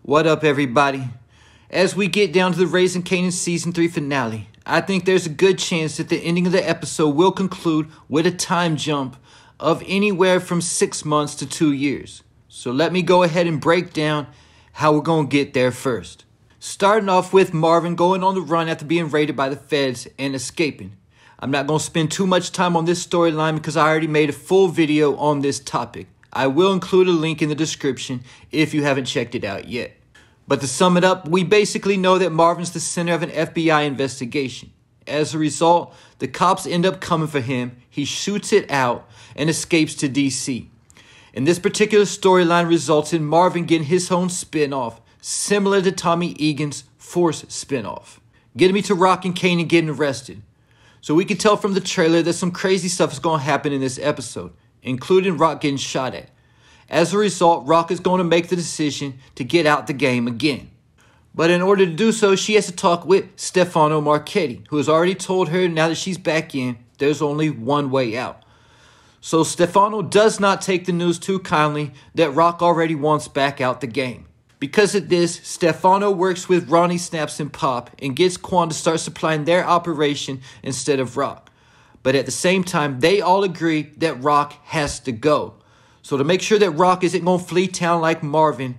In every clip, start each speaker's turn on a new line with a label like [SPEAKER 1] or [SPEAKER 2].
[SPEAKER 1] What up, everybody? As we get down to the Raising Kanan Season 3 finale, I think there's a good chance that the ending of the episode will conclude with a time jump of anywhere from 6 months to 2 years. So let me go ahead and break down how we're going to get there first. Starting off with Marvin going on the run after being raided by the feds and escaping. I'm not going to spend too much time on this storyline because I already made a full video on this topic. I will include a link in the description if you haven't checked it out yet. But to sum it up, we basically know that Marvin's the center of an FBI investigation. As a result, the cops end up coming for him, he shoots it out, and escapes to DC. And this particular storyline results in Marvin getting his own spinoff, similar to Tommy Egan's Force spinoff, getting me to Rock and Kanan getting arrested. So we can tell from the trailer that some crazy stuff is going to happen in this episode, including Rock getting shot at. As a result, Rock is going to make the decision to get out the game again. But in order to do so, she has to talk with Stefano Marchetti, who has already told her now that she's back in, there's only one way out. So Stefano does not take the news too kindly that Rock already wants back out the game. Because of this, Stefano works with Ronnie, Snaps, and Pop and gets Quan to start supplying their operation instead of Rock. But at the same time, they all agree that Rock has to go. So to make sure that Rock isn't going to flee town like Marvin,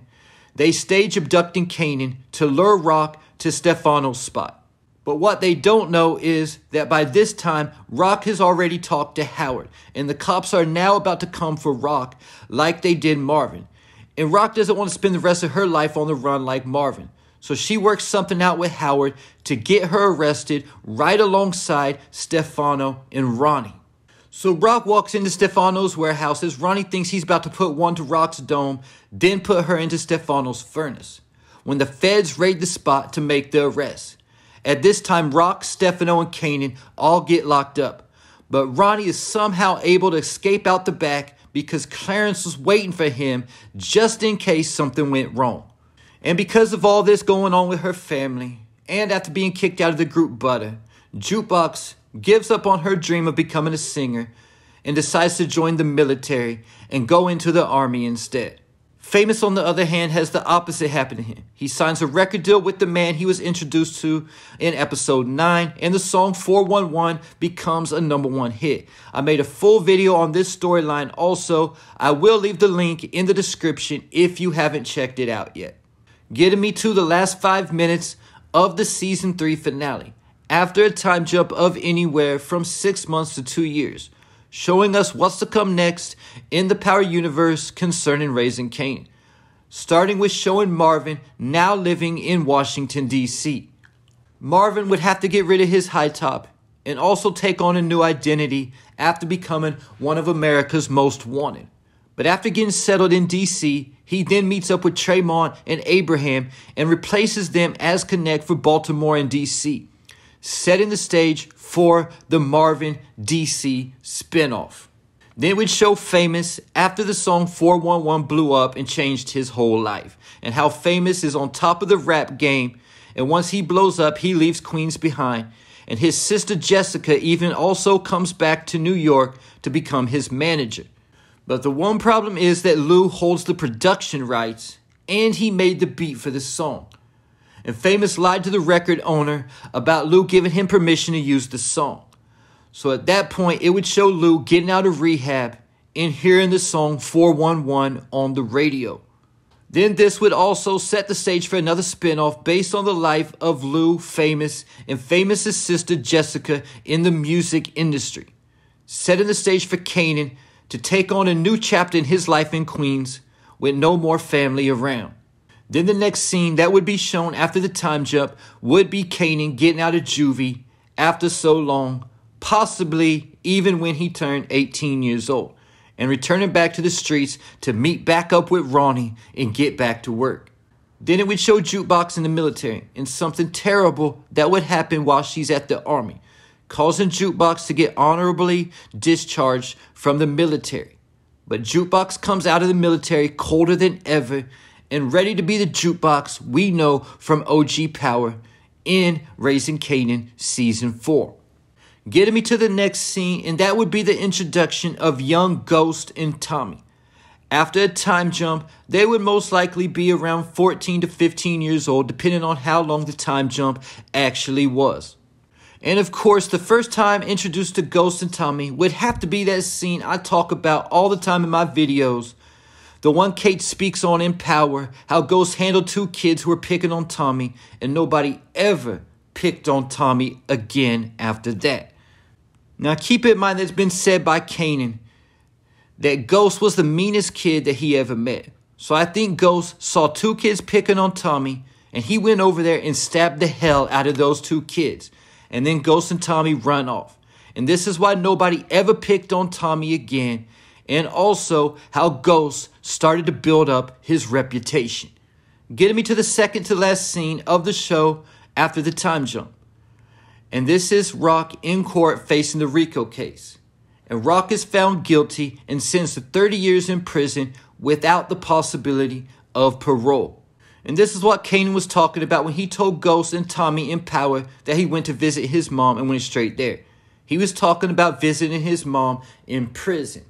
[SPEAKER 1] they stage abducting Kanan to lure Rock to Stefano's spot. But what they don't know is that by this time, Rock has already talked to Howard, and the cops are now about to come for Rock like they did Marvin. And Rock doesn't want to spend the rest of her life on the run like Marvin. So she works something out with Howard to get her arrested right alongside Stefano and Ronnie. So Rock walks into Stefano's warehouse as Ronnie thinks he's about to put one to Rock's dome, then put her into Stefano's furnace, when the feds raid the spot to make the arrest. At this time, Rock, Stefano, and Kanan all get locked up, but Ronnie is somehow able to escape out the back because Clarence was waiting for him just in case something went wrong. And because of all this going on with her family, and after being kicked out of the group Butter, Jukebox gives up on her dream of becoming a singer and decides to join the military and go into the army instead. Famous, on the other hand, has the opposite happen to him. He signs a record deal with the man he was introduced to in episode 9, and the song 411 becomes a #1 hit. I made a full video on this storyline also. I will leave the link in the description if you haven't checked it out yet. Getting me to the last 5 minutes of the Season 3 finale, after a time jump of anywhere from 6 months to 2 years, showing us what's to come next in the Power Universe concerning Raising Kanan. Starting with showing Marvin now living in Washington, D.C. Marvin would have to get rid of his high top and also take on a new identity after becoming one of America's most wanted. But after getting settled in D.C., he then meets up with Tremont and Abraham and replaces them as Connect for Baltimore and D.C., setting the stage for the Marvin DC spinoff. Then we'd show Famous after the song 411 blew up and changed his whole life, and how Famous is on top of the rap game, and once he blows up, he leaves Queens behind, and his sister Jessica even also comes back to New York to become his manager. But the one problem is that Lou holds the production rights, and he made the beat for the song. And Famous lied to the record owner about Lou giving him permission to use the song. So at that point, it would show Lou getting out of rehab and hearing the song 411 on the radio. Then this would also set the stage for another spinoff based on the life of Lou, Famous, and Famous's sister Jessica in the music industry, setting the stage for Kanan to take on a new chapter in his life in Queens with no more family around. Then the next scene that would be shown after the time jump would be Kanan getting out of juvie after so long, possibly even when he turned 18 years old, and returning back to the streets to meet back up with Ronnie and get back to work. Then it would show Jukebox in the military and something terrible that would happen while she's at the army, causing Jukebox to get honorably discharged from the military. But Jukebox comes out of the military colder than ever and ready to be the Jukebox we know from OG Power in Raising Kanan Season 4. Getting me to the next scene, and that would be the introduction of young Ghost and Tommy. After a time jump, they would most likely be around 14 to 15 years old, depending on how long the time jump actually was. And of course, the first time introduced to Ghost and Tommy would have to be that scene I talk about all the time in my videos. The one Kate speaks on in Power, how Ghost handled two kids who were picking on Tommy, and nobody ever picked on Tommy again after that. Now keep in mind that it's been said by Kanan that Ghost was the meanest kid that he ever met. So I think Ghost saw two kids picking on Tommy, and he went over there and stabbed the hell out of those two kids. And then Ghost and Tommy run off. And this is why nobody ever picked on Tommy again. And also how Ghost started to build up his reputation. Getting me to the second to last scene of the show after the time jump. And this is Rock in court facing the RICO case. And Rock is found guilty and sentenced to 30 years in prison without the possibility of parole. And this is what Kanan was talking about when he told Ghost and Tommy in Power that he went to visit his mom and went straight there. He was talking about visiting his mom in prison.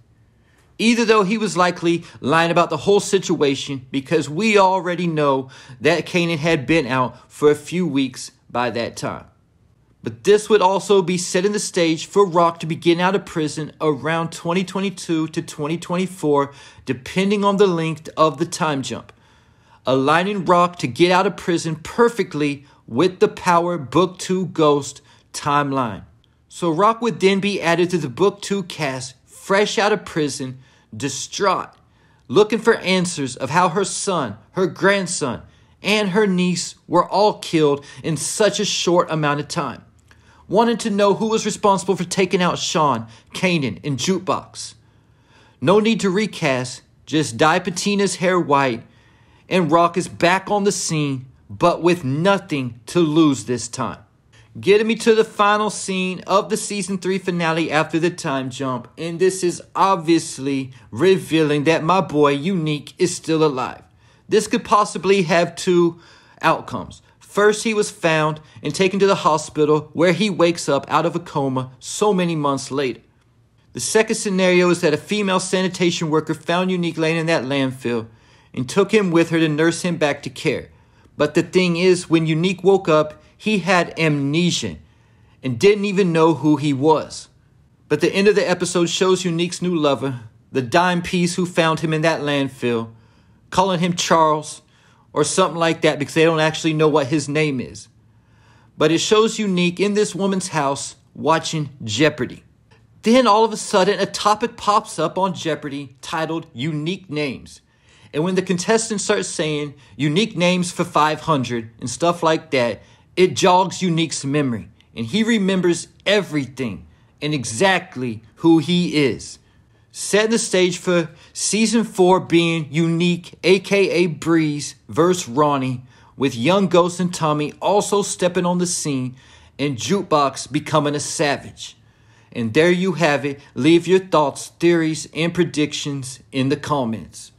[SPEAKER 1] Either though he was likely lying about the whole situation because we already know that Kanan had been out for a few weeks by that time. But this would also be setting the stage for Rock to be getting out of prison around 2022 to 2024, depending on the length of the time jump. Aligning Rock to get out of prison perfectly with the Power Book 2 Ghost timeline. So Rock would then be added to the Book 2 cast, fresh out of prison, distraught, looking for answers of how her son, her grandson, and her niece were all killed in such a short amount of time. Wanting to know who was responsible for taking out Sean, Kanan, and Jukebox. No need to recast, just dye Patina's hair white, and Rock is back on the scene, but with nothing to lose this time. Getting me to the final scene of the season 3 finale after the time jump, and this is obviously revealing that my boy Unique is still alive. This could possibly have two outcomes. First, he was found and taken to the hospital where he wakes up out of a coma so many months later. The second scenario is that a female sanitation worker found Unique laying in that landfill and took him with her to nurse him back to care. But the thing is, when Unique woke up, he had amnesia and didn't even know who he was. But the end of the episode shows Unique's new lover, the dime piece who found him in that landfill, calling him Charles or something like that because they don't actually know what his name is. But it shows Unique in this woman's house watching Jeopardy. Then all of a sudden a topic pops up on Jeopardy titled Unique Names. And when the contestants start saying unique names for 500 and stuff like that, it jogs Unique's memory. And he remembers everything and exactly who he is. Setting the stage for season 4 being Unique, aka Breeze, versus Ronnie, with young Ghost and Tommy also stepping on the scene and Jukebox becoming a savage. And there you have it. Leave your thoughts, theories, and predictions in the comments.